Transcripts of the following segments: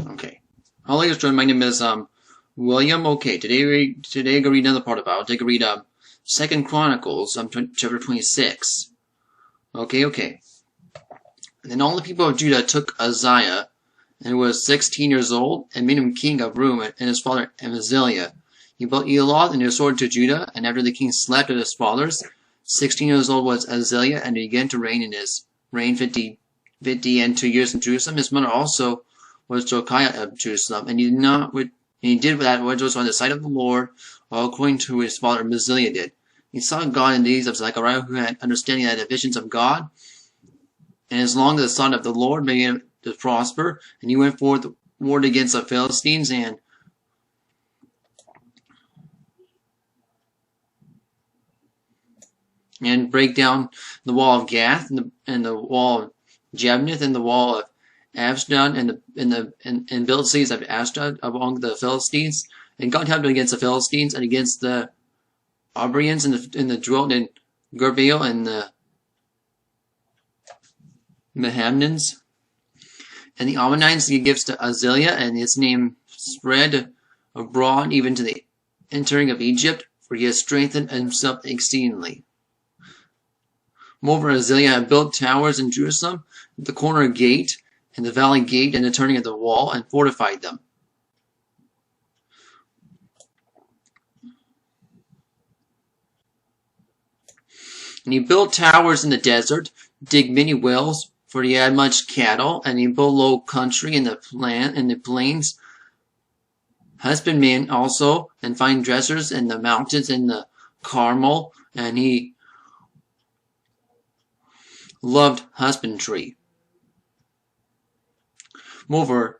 Okay. Hello, everyone. My name is William. Okay, today I'm gonna read another part of it. I'll take a read 2nd Chronicles, chapter 26. Okay. And then all the people of Judah took Uzziah, and he was 16 years old, and made him king of Rum, and his father Amaziah. He built Eloth and restored to Judah, and after the king slept with his fathers, 16 years old was Uzziah, and he began to reign 50 and 2 years in Jerusalem. His mother also was Josiah of Jerusalem, and he did that which was on the sight of the Lord, according to his father Amaziah did. He saw God in the days of Zechariah, who had understanding of the visions of God, and as long as the son of the Lord began to prosper, and he went forth warred against the Philistines and break down the wall of Gath and the wall of Jabneth and the wall of Ashdod and built cities of Ashdod among the Philistines. And God helped him against the Philistines and against the Arbrians and the dwelt in Gurbaal and the Mehamnans. And the Ammonites he gives to Uzziah, and his name spread abroad even to the entering of Egypt, for he has strengthened himself exceedingly. Moreover, Uzziah had built towers in Jerusalem, the corner gate, and the valley gate, and the turning of the wall, and fortified them. And he built towers in the desert, digged many wells, for he had much cattle, and he built low country in the plains, husbandmen also, and fine dressers in the mountains in the Carmel, and he loved husbandry. Moreover,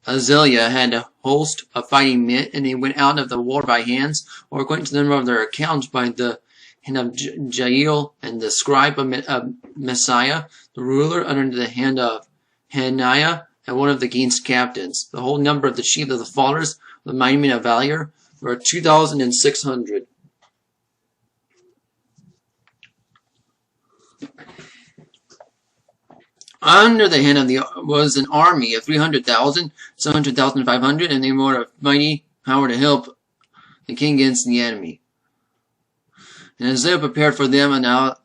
Uzziah had a host of fighting men, and they went out of the war by hands, or according to the number of their accounts, by the hand of Jael, and the scribe of Messiah, the ruler, under the hand of Hananiah, and one of the king's captains. The whole number of the chief of the fathers, the mighty men of valor, were 2,600. Under the hand of was an army of 300,000, 700,500, and they were of mighty power to help the king against the enemy. And Uzziah prepared for them and all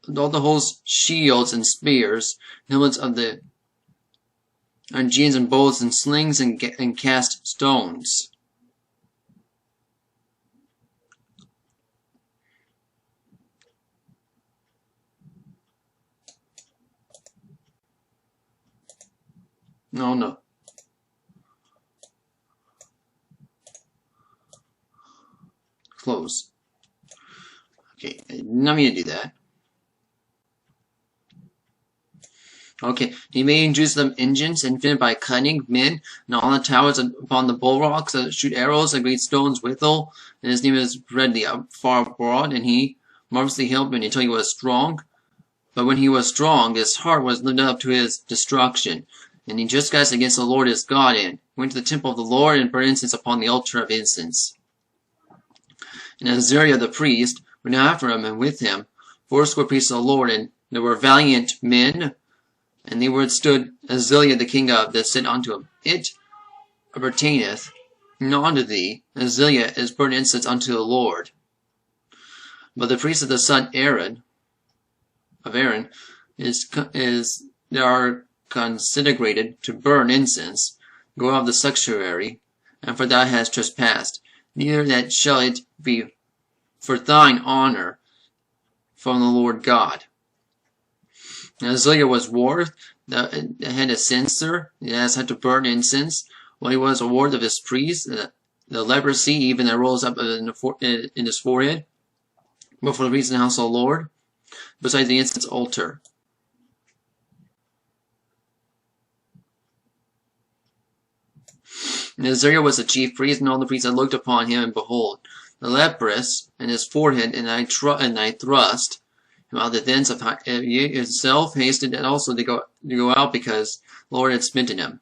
the host shields and spears, helmets of the Argians and bows and slings and cast stones. No. Close. Okay, I did not mean to do that. Okay, he made in Jerusalem engines invented by cunning men, and all the towers upon the bulwarks that shoot arrows and great stones withal. And his name is spread far abroad, and he marvelously helped him until he was strong. But when he was strong, his heart was lifted up to his destruction. And he trespassed against the Lord his God, and went to the temple of the Lord, and burned incense upon the altar of incense. And Azariah the priest went after him, and with him 80 priests of the Lord, and there were valiant men, and they withstood Uzziah the king of, that said unto him, It appertaineth not unto thee, Uzziah is burnt incense unto the Lord. But the priest of the son of Aaron they are consecrated to burn incense, go out of the sanctuary, and for thou hast trespassed, neither that shall it be for thine honor from the Lord God. And Uzziah was ward, that had a censer, that had to burn incense, while he was a ward of his priest, the leprosy even that rose up in his forehead, before the priest in the house of the Lord, beside the incense altar. And Azariah was the chief priest, and all the priests that looked upon him, and behold, the leprous in his forehead, and I thrust him out the thence of himself, hasted and also to go out, because the Lord had smitten him.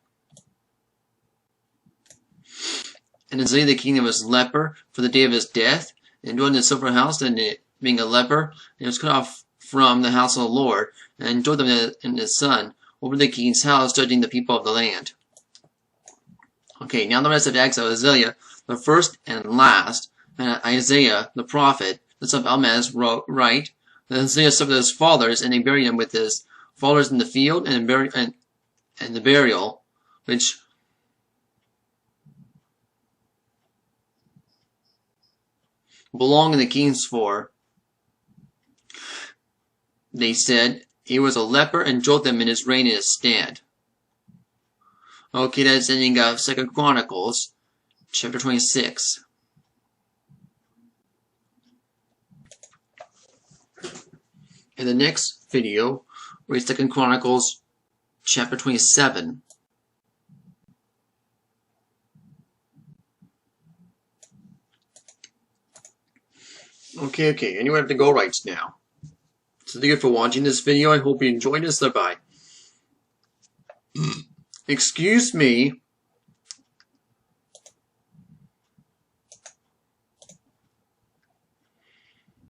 And Uzziah the king was leper for the day of his death, and dwelt in a silver house, and being a leper, and was cut off from the house of the Lord, and Jotham and his son over the king's house, judging the people of the land. Okay, now the rest of the acts of Isaiah, the first and last, and Isaiah, the prophet, the son of Amoz, write that Isaiah served his fathers, and they buried him with his fathers in the field, and the burial, which belonged in the king's for. They said he was a leper, and Jotham in his reign in his stead. Okay, that's the ending of 2 Chronicles, chapter 26. In the next video, read 2 Chronicles, chapter 27. Okay, and you have to go right now. So thank you for watching this video. I hope you enjoyed this. Bye-bye. Excuse me.